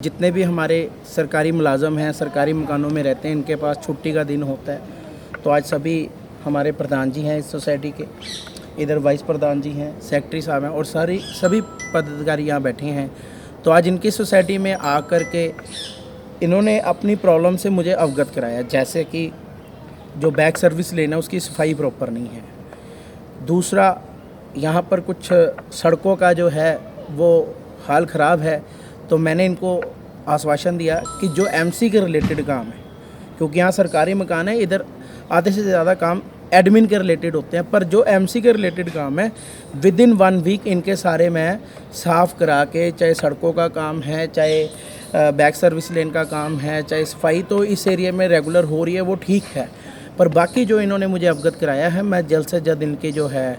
जितने भी हमारे सरकारी मुलाजम हैं, सरकारी मकानों में रहते हैं, इनके पास छुट्टी का दिन होता है। तो आज सभी हमारे प्रधान जी हैं इस सोसाइटी के, इधर वाइस प्रधान जी हैं, सेक्रेटरी साहब हैं और सभी पदाधिकारी यहाँ बैठे हैं। तो आज इनकी सोसाइटी में आकर के इन्होंने अपनी प्रॉब्लम से मुझे अवगत कराया, जैसे कि जो बैक सर्विस लेन है उसकी सफाई प्रॉपर नहीं है। दूसरा, यहाँ पर कुछ सड़कों का जो है वो हाल ख़राब है। तो मैंने इनको आश्वासन दिया कि जो एमसी के रिलेटेड काम है, क्योंकि यहाँ सरकारी मकान है, इधर आधे से ज़्यादा काम एडमिन के रिलेटेड होते हैं, पर जो एमसी के रिलेटेड काम है विद इन 1 वीक इनके सारे मैं साफ़ करा के, चाहे सड़कों का काम है, चाहे बैक सर्विस लेन का काम है, चाहे सफाई तो इस एरिया में रेगुलर हो रही है, वो ठीक है। पर बाकी जो इन्होंने मुझे अवगत कराया है, मैं जल्द से जल्द इनकी जो है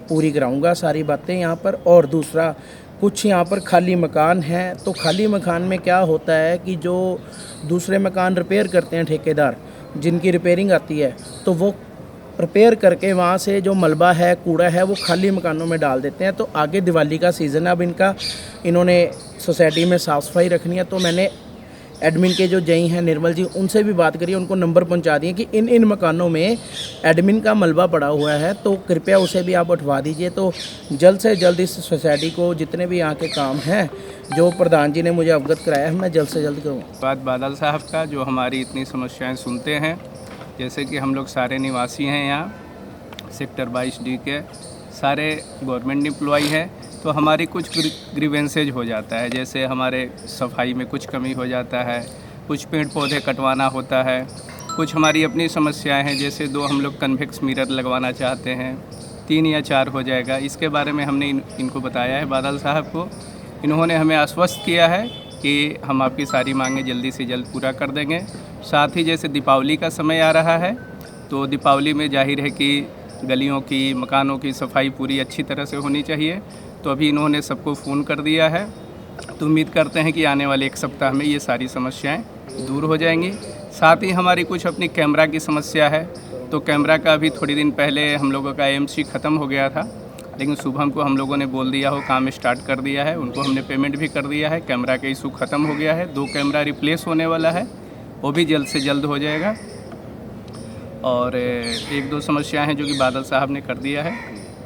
पूरी कराऊंगा सारी बातें यहाँ पर। और दूसरा, कुछ यहाँ पर खाली मकान हैं, तो खाली मकान में क्या होता है कि जो दूसरे मकान रिपेयर करते हैं ठेकेदार, जिनकी रिपेयरिंग आती है, तो वो रिपेयर करके वहाँ से जो मलबा है, कूड़ा है, वो खाली मकानों में डाल देते हैं। तो आगे दिवाली का सीज़न है, अब इन्होंने सोसाइटी में साफ़ सफाई रखनी है। तो मैंने एडमिन के जो जई हैं निर्मल जी, उनसे भी बात करी, उनको नंबर पहुंचा दिए कि इन मकानों में एडमिन का मलबा पड़ा हुआ है, तो कृपया उसे भी आप उठवा दीजिए। तो जल्द से जल्द इस सोसाइटी को जितने भी यहाँ के काम हैं जो प्रधान जी ने मुझे अवगत कराया है, मैं जल्द से जल्द करूँगा। बात बादल साहब का, जो हमारी इतनी समस्याएं सुनते हैं। जैसे कि हम लोग सारे निवासी हैं यहाँ सेक्टर 22D के, सारे गवर्नमेंट एम्प्लॉई हैं, तो हमारी कुछ ग्रीवेंसेज हो जाता है। जैसे हमारे सफाई में कुछ कमी हो जाता है, कुछ पेड़ पौधे कटवाना होता है, कुछ हमारी अपनी समस्याएं हैं। जैसे 2 हम लोग कन्वेक्स मिरर लगवाना चाहते हैं, 3 या 4 हो जाएगा। इसके बारे में हमने इनको बताया है बादल साहब को। इन्होंने हमें आश्वस्त किया है कि हम आपकी सारी मांगें जल्दी से जल्द पूरा कर देंगे। साथ ही जैसे दीपावली का समय आ रहा है, तो दीपावली में जाहिर है कि गलियों की, मकानों की सफाई पूरी अच्छी तरह से होनी चाहिए। तो अभी इन्होंने सबको फ़ोन कर दिया है, तो उम्मीद करते हैं कि आने वाले 1 सप्ताह में ये सारी समस्याएं दूर हो जाएंगी। साथ ही हमारी कुछ अपनी कैमरा की समस्या है, तो कैमरा का भी थोड़ी दिन पहले हम लोगों का AMC ख़त्म हो गया था, लेकिन शुभम को हम लोगों ने बोल दिया हो, काम स्टार्ट कर दिया है, उनको हमने पेमेंट भी कर दिया है। कैमरा का इशू ख़त्म हो गया है, 2 कैमरा रिप्लेस होने वाला है, वो भी जल्द से जल्द हो जाएगा। और 1-2 समस्याएँ हैं जो कि बादल साहब ने कर दिया है।